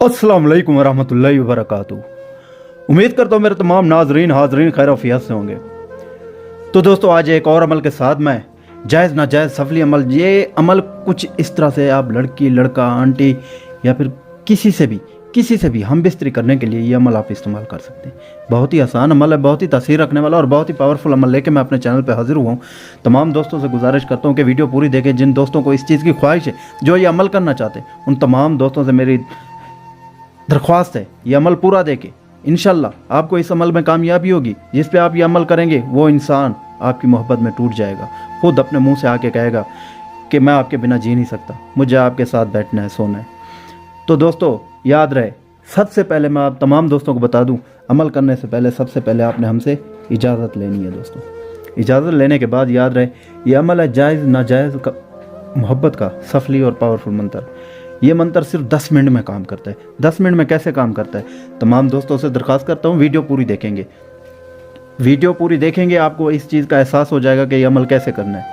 अस्सलाम वालेकुम वरहमतुल्लाहि वबरकातुहू। उम्मीद करता हूँ मेरे तमाम नाजरीन हाजरीन खैर वफियत से होंगे। तो दोस्तों आज एक और अमल के साथ मैं जायज़ नाजायज़ सफली अमल, ये अमल कुछ इस तरह से आप लड़की लड़का आंटी या फिर किसी से भी हम बिस्तरी करने के लिए ये अमल आप इस्तेमाल कर सकते हैं। बहुत ही आसान अमल है, बहुत ही तासीर रखने वाला और बहुत ही पावरफुल अमल लेके मैं अपने चैनल पे हाजिर हुआ हूँ। तमाम दोस्तों से गुजारिश करता हूँ कि वीडियो पूरी देखें। जिन दोस्तों को इस चीज़ की ख्वाहिश है, जो ये अमल करना चाहते हैं, उन तमाम दोस्तों से मेरी दरख्वास्त है ये अमल पूरा देके इंशाल्लाह आपको इस अमल में कामयाबी होगी। जिस पे आप ये अमल करेंगे वो इंसान आपकी मोहब्बत में टूट जाएगा, खुद अपने मुंह से आके कहेगा कि मैं आपके बिना जी नहीं सकता, मुझे आपके साथ बैठना है, सोना है। तो दोस्तों याद रहे, सबसे पहले मैं आप तमाम दोस्तों को बता दूं, अमल करने से पहले सबसे पहले आपने हमसे इजाज़त लेनी है। दोस्तों इजाज़त लेने के बाद याद रहे ये अमल है जायज़ नाजायज़ का मोहब्बत का सफली और पावरफुल मंत्र। ये मंत्र सिर्फ 10 मिनट में काम करता है। 10 मिनट में कैसे काम करता है, तमाम दोस्तों से दरख्वास्त करता हूँ वीडियो पूरी देखेंगे। वीडियो पूरी देखेंगे आपको इस चीज़ का एहसास हो जाएगा कि ये अमल कैसे करना है,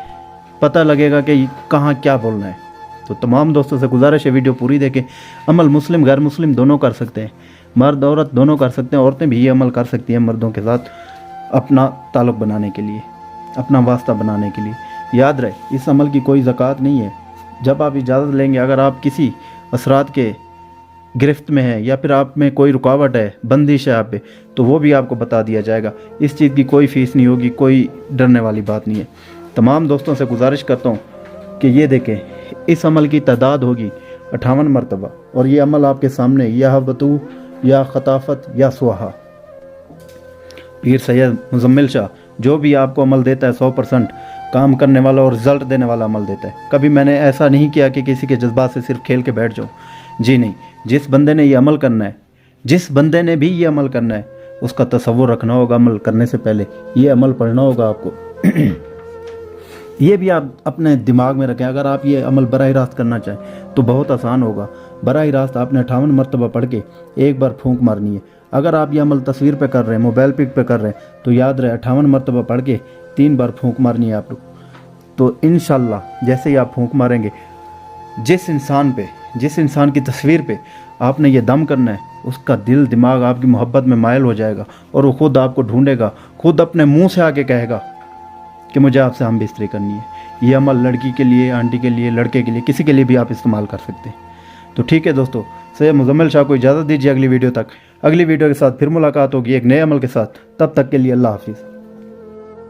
पता लगेगा कि कहाँ क्या बोलना है। तो तमाम दोस्तों से गुजारिश है वीडियो पूरी देखें। अमल मुस्लिम गैर मुस्लिम दोनों कर सकते हैं, मर्द औरत दोनों कर सकते हैं। औरतें भी ये अमल कर सकती हैं मर्दों के साथ अपना ताल्लुक़ बनाने के लिए, अपना वास्ता बनाने के लिए। याद रहे इस अमल की कोई ज़कात नहीं है। जब आप इजाज़त लेंगे, अगर आप किसी असरात के गिरफ्त में हैं या फिर आप में कोई रुकावट है, बंदिश है आप पे, तो वो भी आपको बता दिया जाएगा। इस चीज़ की कोई फ़ीस नहीं होगी, कोई डरने वाली बात नहीं है। तमाम दोस्तों से गुजारिश करता हूँ कि ये देखें, इस अमल की तादाद होगी 58 मरतबा, और ये अमल आपके सामने या बतू या खताफत या सुहा पीर सैयद मुजम्मिल शाह जो भी आपको अमल देता है 100% काम करने वाला और रिज़ल्ट देने वाला अमल देता है। कभी मैंने ऐसा नहीं किया कि किसी के जज्बात से सिर्फ खेल के बैठ जाऊँ, जी नहीं। जिस बंदे ने ये अमल करना है, जिस बंदे ने भी ये अमल करना है, उसका तसव्वुर रखना होगा। अमल करने से पहले ये अमल पढ़ना होगा आपको। ये भी आप अपने दिमाग में रखें, अगर आप ये अमल बराह रास्त करना चाहें तो बहुत आसान होगा। बराह रास्त आपने 58 मरतबा पढ़ के एक बार फूंक मारनी है। अगर आप ये अमल तस्वीर पे कर रहे हैं, मोबाइल पिक पे कर रहे हैं, तो याद रहे 58 मरतबा पढ़ के 3 बार फूंक मारनी है आप लोग। तो इंशाल्लाह जैसे ही आप फूंक मारेंगे, जिस इंसान की तस्वीर पे आपने ये दम करना है, उसका दिल दिमाग आपकी मोहब्बत में मायल हो जाएगा और वो खुद आपको ढूंढेगा, खुद अपने मुंह से आके कहेगा कि मुझे आपसे हम बिस्तरी करनी है। ये अमल लड़की के लिए, आंटी के लिए, लड़के के लिए, किसी के लिए भी आप इस्तेमाल कर सकते हैं। तो ठीक है दोस्तों, सैयद मुजम्मिल शाह को इजाज़त दीजिए। अगली वीडियो के साथ फिर मुलाकात होगी एक नए अमल के साथ। तब तक के लिए अल्लाह हाफिज़।